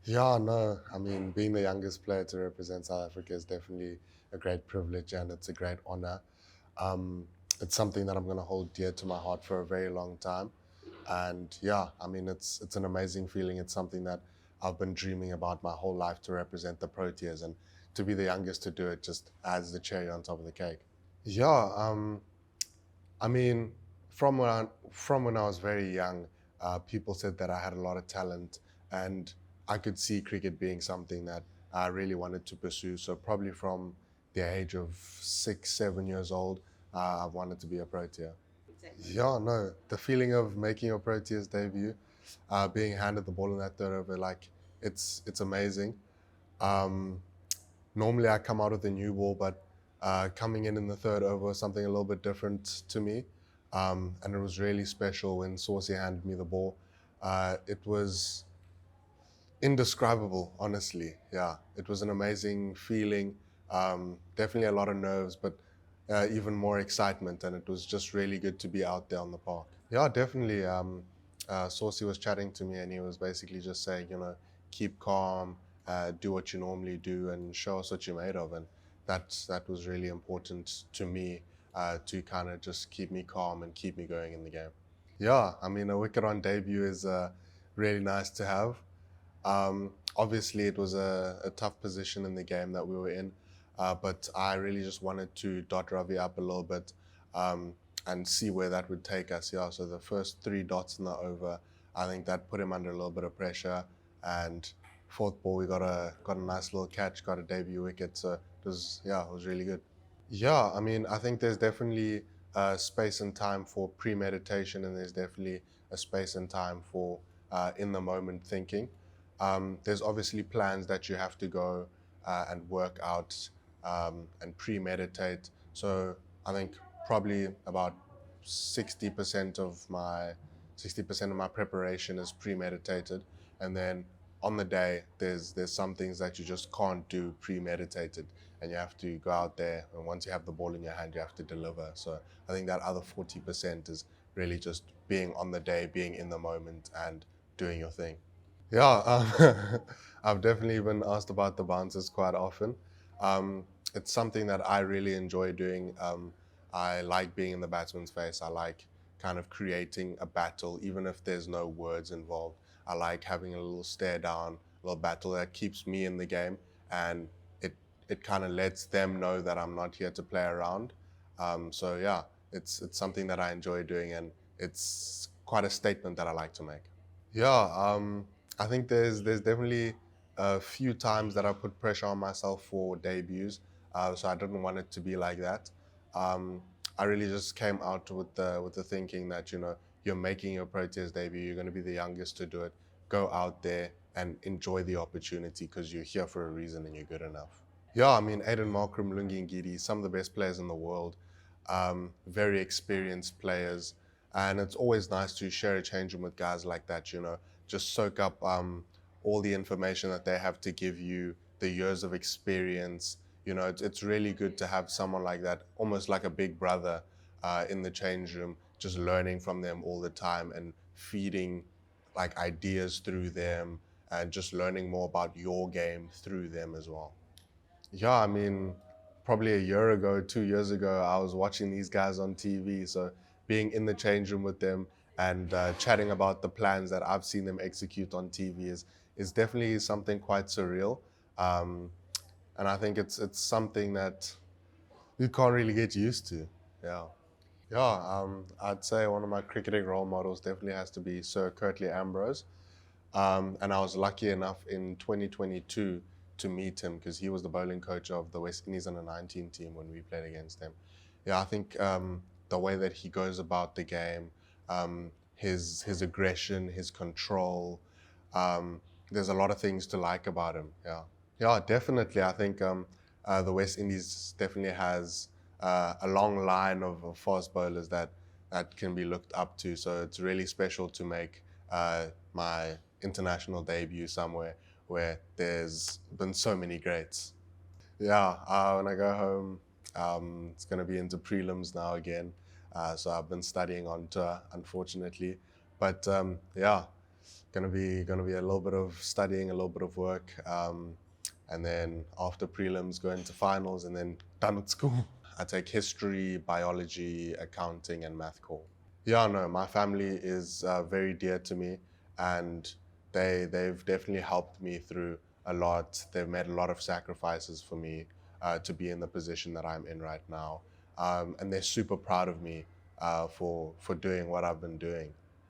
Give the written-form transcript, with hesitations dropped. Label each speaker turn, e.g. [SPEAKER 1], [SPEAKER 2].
[SPEAKER 1] Yeah, no, I mean, being the youngest player to represent South Africa is definitely a great privilege and it's a great honor. Um, it's something that I'm going to hold dear to my heart for a very long time. And yeah, I mean, it's an amazing feeling. It's something that I've been dreaming about my whole life to represent the Proteas, and to be the youngest to do it just adds the cherry on top of the cake. Yeah, I mean, from when I was very young, people said that I had a lot of talent, and I could see cricket being something that I really wanted to pursue. So probably from the age of 6, 7 years old, I wanted to be a Protea. Yeah, no, the feeling of making your Proteas debut, being handed the ball in that third over, like it's amazing. Um, Normally I come out with a new ball, but coming in the third over was something a little bit different to me. And it was really special when Saucy handed me the ball. It was indescribable, honestly. Yeah, it was an amazing feeling. Definitely a lot of nerves, but even more excitement. And it was just really good to be out there on the park. Yeah, definitely. Saucy was chatting to me, and he was basically just saying, keep calm, do what you normally do, and show us what you're made of. And that was really important to me, to kind of just keep me calm and keep me going in the game. Yeah, I mean, a wicket on debut is really nice to have. Obviously, it was a tough position in the game that we were in, but I really just wanted to dot Ravi up a little bit, um, and see where that would take us. Yeah, so the first 3 dots in the over, I think that put him under a little bit of pressure. And fourth ball, we got a nice little catch, got a debut wicket. So it was really good. Yeah, I mean, I think there's definitely space and time for premeditation, and there's definitely a space and time for in the moment thinking. There's obviously plans that you have to go and work out and premeditate. So I think probably about 60% of my 60% of my preparation is premeditated, and then on the day there's some things that you just can't do premeditated, and you have to go out there, and once you have the ball in your hand you have to deliver. So I think that other 40% is really just being on the day, being in the moment, and doing your thing. Yeah, I've definitely been asked about the bounces quite often. Um, it's something that I really enjoy doing. I like being in the batsman's face. I like kind of creating a battle, even if there's no words involved. I like having a little stare down, a little battle that keeps me in the game, and it it kind of lets them know that I'm not here to play around. So yeah, it's something that I enjoy doing, and it's quite a statement that I like to make. Yeah, I think there's definitely a few times that I put pressure on myself for debuts, so I didn't want it to be like that. Um, I really just came out with the thinking that you're making your Proteas debut, you're going to be the youngest to do it. Go out there and enjoy the opportunity because you're here for a reason and you're good enough. Yeah, I mean, Aiden Markram, Lungi and Gidi, some of the best players in the world, very experienced players. And it's always nice to share a change room with guys like that, just soak up all the information that they have to give you, the years of experience. It's really good to have someone like that, almost like a big brother in the change room, just learning from them all the time and feeding like ideas through them and just learning more about your game through them as well. Yeah, I mean, probably a year ago, 2 years ago, I was watching these guys on TV. So being in the change room with them and chatting about the plans that I've seen them execute on TV is definitely something quite surreal. Um, and I think it's something that you can't really get used to. Yeah. Yeah, I'd say one of my cricketing role models definitely has to be Sir Curtly Ambrose. And I was lucky enough in 2022 to meet him because he was the bowling coach of the West Indies under 19 team when we played against him. Yeah, I think the way that he goes about the game, his aggression, his control, um, there's a lot of things to like about him. Yeah, yeah, definitely. I think the West Indies definitely has a long line of fast bowlers that can be looked up to. So it's really special to make my international debut somewhere where there's been so many greats. Yeah, when I go home, it's going to be into prelims now again. So I've been studying on tour, unfortunately. But yeah, Gonna be a little bit of studying, a little bit of work, and then after prelims, go into finals, and then done with school. I take history, biology, accounting, and math core. Yeah, no, my family is very dear to me, and they've definitely helped me through a lot. They've made a lot of sacrifices for me to be in the position that I'm in right now, and they're super proud of me for doing what I've been doing.